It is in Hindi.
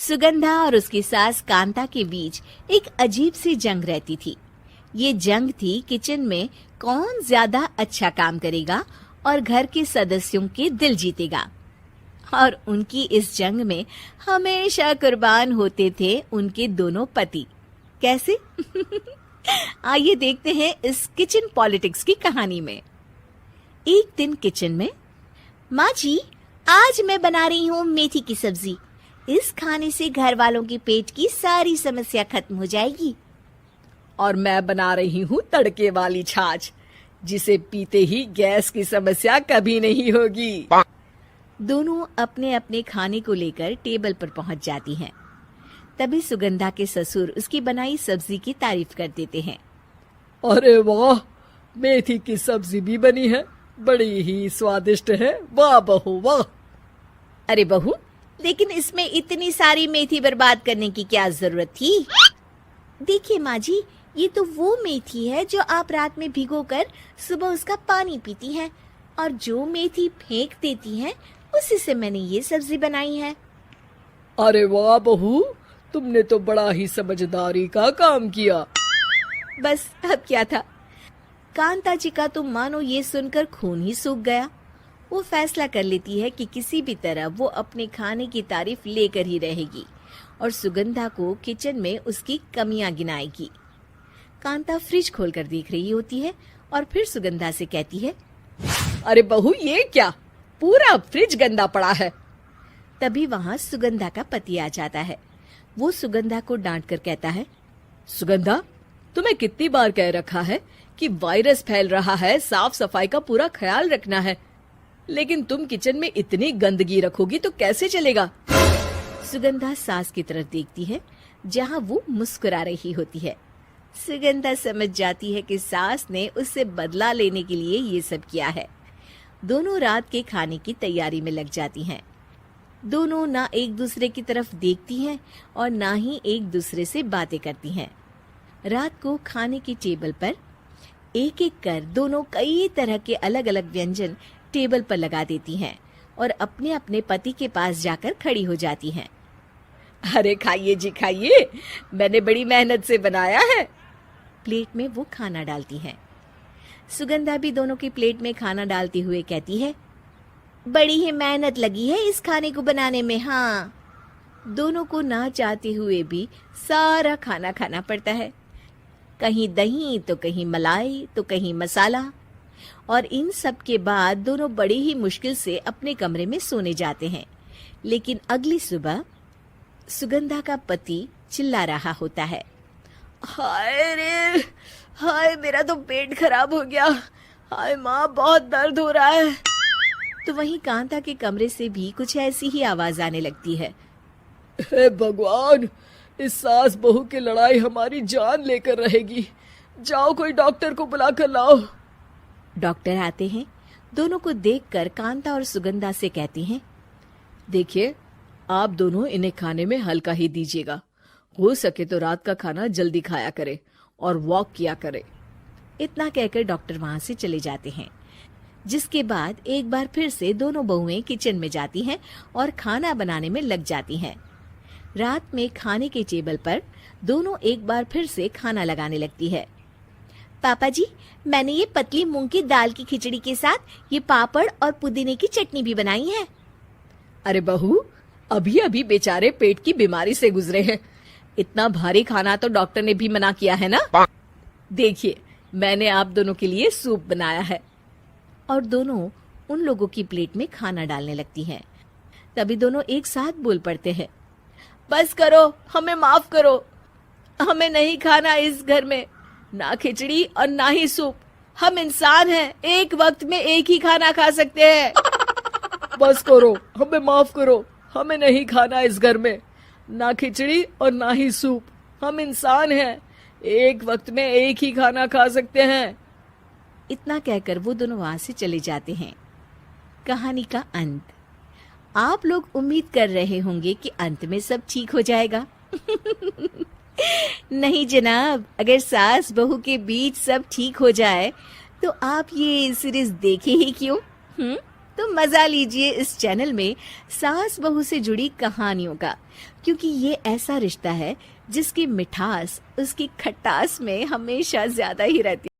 सुगंधा और उसकी सास कांता के बीच एक अजीब सी जंग रहती थी। ये जंग थी किचन में कौन ज्यादा अच्छा काम करेगा और घर के सदस्यों के दिल जीतेगा। और उनकी इस जंग में हमेशा कुर्बान होते थे उनके दोनों पति। कैसे? आइए देखते हैं इस किचन पॉलिटिक्स की कहानी में। एक दिन किचन में, माँ जी, आज मैं बना रही हूँ मेथी की सब्जी। इस खाने से घर वालों के पेट की सारी समस्या खत्म हो जाएगी। और मैं बना रही हूँ तड़के वाली छाछ, जिसे पीते ही गैस की समस्या कभी नहीं होगी। दोनों अपने अपने खाने को लेकर टेबल पर पहुंच जाती हैं। तभी सुगंधा के ससुर उसकी बनाई सब्जी की तारीफ कर देते हैं। अरे वाह, मेथी की सब्जी भी बनी है, बड़ी ही स्वादिष्ट है। वाह बहू वाह। अरे बहू, लेकिन इसमें इतनी सारी मेथी बर्बाद करने की क्या जरूरत थी? देखिए माँ जी, ये तो वो मेथी है जो आप रात में भिगोकर सुबह उसका पानी पीती हैं, और जो मेथी फेंक देती हैं उसी से मैंने ये सब्जी बनाई है। अरे वाह बहू, तुमने तो बड़ा ही समझदारी का काम किया। बस अब क्या था, कांता जी का तो मानो ये सुनकर खून ही सूख गया। वो फैसला कर लेती है कि किसी भी तरह वो अपने खाने की तारीफ लेकर ही रहेगी और सुगंधा को किचन में उसकी कमियां गिनाएगी। कांता फ्रिज खोलकर देख रही होती है और फिर सुगंधा से कहती है, अरे बहू, ये क्या, पूरा फ्रिज गंदा पड़ा है। तभी वहाँ सुगंधा का पति आ जाता है। वो सुगंधा को डांट कर कहता है, सुगंधा, तुम्हें कितनी बार कह रखा है कि वायरस फैल रहा है, साफ सफाई का पूरा ख्याल रखना है, लेकिन तुम किचन में इतनी गंदगी रखोगी तो कैसे चलेगा। सुगंधा सास की तरफ देखती है जहाँ वो मुस्कुरा रही होती है। सुगंधा समझ जाती है कि सास ने उससे बदला लेने के लिए ये सब किया है। दोनों रात के खाने की तैयारी में लग जाती हैं। दोनों ना एक दूसरे की तरफ देखती हैं और ना ही एक दूसरे से बातें करती हैं। रात को खाने की टेबल पर एक एक कर दोनों कई तरह के अलग अलग व्यंजन टेबल पर लगा देती हैं और अपने अपने पति के पास जाकर खड़ी हो जाती हैं। अरे खाइए जी खाइए, मैंने बड़ी मेहनत से बनाया है। प्लेट में वो खाना डालती हैं। सुगंधा भी दोनों की प्लेट में खाना डालते हुए कहती है, बड़ी ही मेहनत लगी है इस खाने को बनाने में। हाँ, दोनों को ना चाहते हुए भी सारा खाना खाना पड़ता है। कहीं दही तो कहीं मलाई तो कहीं मसाला। और इन सब के बाद दोनों बड़ी ही मुश्किल से अपने कमरे में सोने जाते हैं। लेकिन अगली सुबह सुगंधा का पति चिल्ला रहा होता है, हाय रे, हाय मेरा तो पेट खराब हो गया, हाय माँ बहुत दर्द हो रहा है। तो वहीं कांता के कमरे से भी कुछ ऐसी ही आवाज आने लगती है। हे भगवान, इस सास बहू की लड़ाई हमारी जान लेकर रहेगी। जाओ कोई डॉक्टर को बुला कर लाओ। डॉक्टर आते हैं। दोनों को देखकर कांता और सुगंधा से कहती हैं, देखिए, आप दोनों इन्हें खाने में हल्का ही दीजिएगा। हो सके तो रात का खाना जल्दी खाया करे और वॉक किया करे। इतना कहकर डॉक्टर वहां से चले जाते हैं। जिसके बाद एक बार फिर से दोनों बहुएं किचन में जाती हैं और खाना बनाने में लग जाती हैं। रात में खाने के टेबल पर दोनों एक बार फिर से खाना लगाने लगती है। पापा जी, मैंने ये पतली मूंग की दाल की खिचड़ी के साथ ये पापड़ और पुदीने की चटनी भी बनाई है। अरे बहू, अभी अभी बेचारे पेट की बीमारी से गुजरे हैं, इतना भारी खाना तो डॉक्टर ने भी मना किया है ना। देखिए, मैंने आप दोनों के लिए सूप बनाया है। और दोनों उन लोगों की प्लेट में खाना डालने लगती हैं। तभी दोनों एक साथ बोल पड़ते हैं, बस करो, हमें माफ करो, हमें नहीं खाना इस घर में ना खिचड़ी और ना ही सूप। हम इंसान हैं, एक वक्त में एक ही खाना खा सकते हैं। बस करो, हमें माफ करो, हमें नहीं खाना इस घर में ना खिचड़ी और ना ही सूप। हम इंसान हैं, एक वक्त में एक ही खाना खा सकते हैं। इतना कहकर वो दोनों वहां से चले जाते हैं। कहानी का अंत। आप लोग उम्मीद कर रहे होंगे कि अंत में सब ठीक हो जाएगा। नहीं जनाब, अगर सास बहू के बीच सब ठीक हो जाए तो आप ये सीरीज देखे ही क्यों? तो मजा लीजिए इस चैनल में सास बहू से जुड़ी कहानियों का, क्योंकि ये ऐसा रिश्ता है जिसकी मिठास उसकी खटास में हमेशा ज्यादा ही रहती है।